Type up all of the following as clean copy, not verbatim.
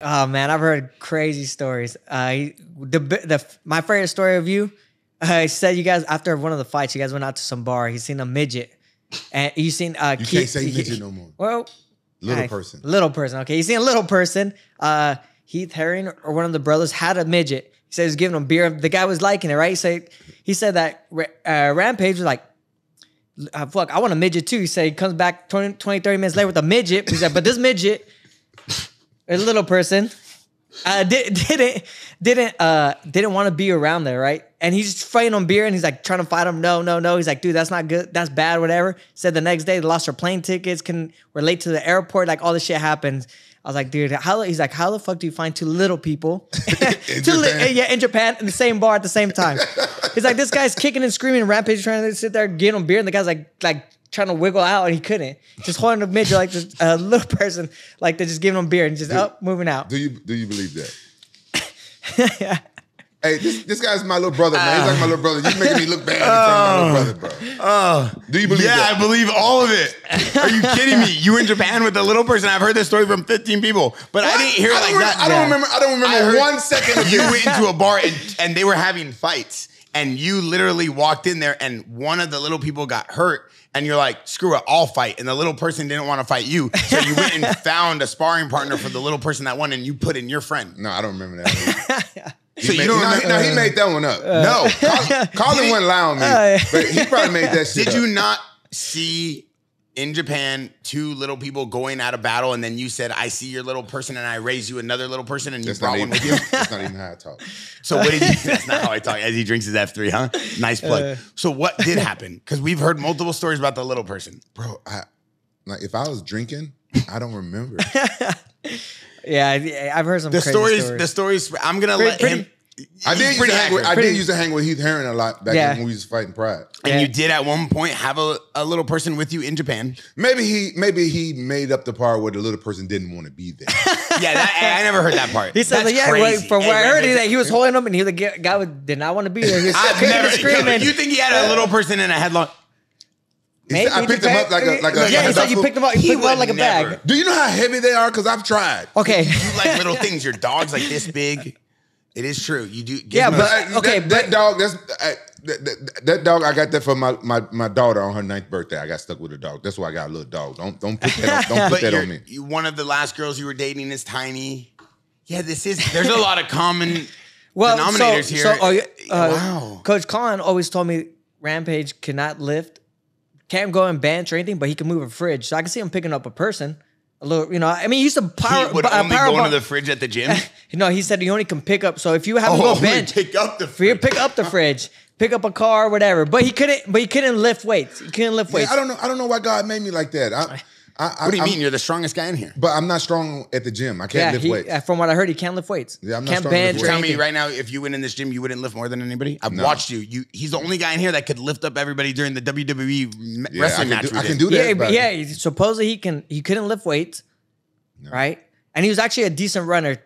Oh man, I've heard crazy stories. My favorite story of you, he said you guys after one of the fights, you guys went out to some bar. He's seen a midget, and you seen you Keith, can't say midget no more. Well, little person. Little person. Okay, you seen a little person. Heath Herring or one of the brothers had a midget. He said he was giving him beer. The guy was liking it, right? He said that Rampage was like, fuck, I want a midget too. He said he comes back 20, 30 minutes later with a midget. He said, but this midget, a little person, didn't want to be around there, right? And he's just fighting on beer, and he's like trying to fight him. No. He's like, dude, that's not good. That's bad, whatever. Said the next day they lost their plane tickets, were late to the airport. Like all this shit happens. I was like, dude, he's like, how the fuck do you find two little people in Japan in the same bar at the same time? He's like, this guy's kicking and screaming, and Rampage trying to sit there, getting him beer, and the guy's like trying to wiggle out, and he couldn't. Just holding a midget like this little person, like they're just giving him beer and just moving out. Do you believe that? Yeah. Hey, this guy's my little brother, man. He's like my little brother. You're making me look bad in front of my little brother, bro. Do you believe that? Yeah, I believe all of it. Are you kidding me? You were in Japan with a little person. I've heard this story from 15 people, but what? I didn't hear it like that. I don't remember 1 second of you went into a bar and they were having fights, and you literally walked in there, and one of the little people got hurt. And you're like, screw it, I'll fight. And the little person didn't want to fight you. So you went and found a sparring partner for the little person that won, and you put in your friend. No, I don't remember that. So you don't remember? He made that one up. No. Colin wouldn't lie on me. But he probably made that shit Did you not see in Japan 2 little people going at a battle, and then you said, I see your little person, and I raise you another little person, and you brought one with you? That's not even how I talk. So what did you, that's not how I talk, as he drinks his F3, huh? Nice plug. So what did happen? Because we've heard multiple stories about the little person. Bro, if I was drinking, I don't remember. Yeah, I've heard some crazy stories. The stories, I'm going to let him. I did used to hang with Heath Herring a lot back when we was fighting Pride. And you did at one point have a little person with you in Japan. Maybe he made up the part where the little person didn't want to be there. I never heard that part. He said, from what I heard, he was holding him, and the guy did not want to be there. He was screaming. You think he had a little person in a headlock? Maybe I picked him up like a he said you picked him up. You picked him up like a bag. Do you know how heavy they are? Because I've tried. Okay, you like little things. Your dog's like this big. It is true. You do. Yeah, but okay, that dog. That dog. I got that for my daughter on her 9th birthday. I got stuck with a dog. That's why I got a little dog. Don't put that on me. One of the last girls you were dating is tiny. Yeah, there's a lot of common denominators here. Wow. Coach Colin always told me Rampage cannot lift, can't go and bench or anything, but he can move a fridge. So I can see him picking up a person. A little, I mean, he used to he would only go into the fridge at the gym. No, he said he only can pick up. So if you have to go bench, pick up the fridge. Pick up the fridge, pick up a car, whatever. But he couldn't lift weights. He couldn't lift weights. I don't know why God made me like that. What do you mean? You're the strongest guy in here. But I'm not strong at the gym. I can't lift weights. From what I heard, he can't lift weights. Yeah, I'm not can't strong bench. with weights. Tell me right now, if you went in this gym, you wouldn't lift more than anybody? I've watched you. He's the only guy in here that could lift up everybody during the WWE wrestling match. I can do that. Yeah, supposedly he couldn't lift weights. No. Right? And he was actually a decent runner,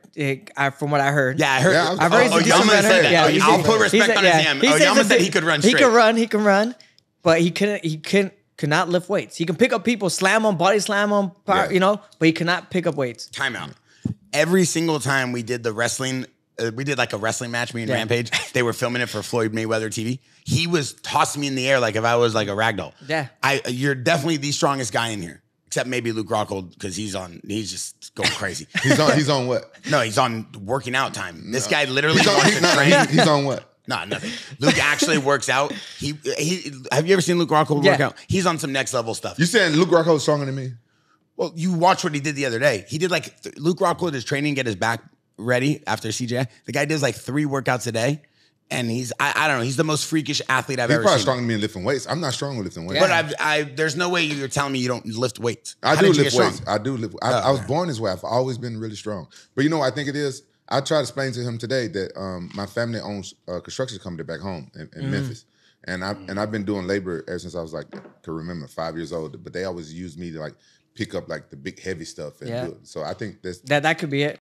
from what I heard. Yeah, I heard. I've heard he's a decent runner. Yeah, I'll put respect on his name. Oyama said he could run straight. He can run, but he could not lift weights. He can pick up people, slam them, body slam them, but he cannot pick up weights. Timeout. Every single time we did the wrestling, we did like a wrestling match, me and Rampage. They were filming it for Floyd Mayweather TV. He was tossing me in the air like if I was like a ragdoll. Yeah. You're definitely the strongest guy in here. Except maybe Luke Rockhold, because he's just going crazy. He's on what? No, he's on working out time. This guy literally wants to train. He's on what? No, nothing. Luke actually works out. He have you ever seen Luke Rockhold work out? He's on some next level stuff. You saying Luke Rockhold's stronger than me? Well, you watch what he did the other day. He did like Luke Rockhold is training, get his back ready after CGI. The guy does like 3 workouts a day. And I don't know, he's the most freakish athlete I've ever seen. He's probably stronger than me in lifting weights. I'm not strong with lifting weights. But there's no way you're telling me you don't lift weights. I do lift weights. I do lift. I was born this way. I've always been really strong. But you know what I think it is? I tried to explain to him today that my family owns a construction company back home in Memphis. And I've been doing labor ever since I was like, could remember, 5 years old. But they always used me to like pick up like the big heavy stuff and do it. So I think that could be it.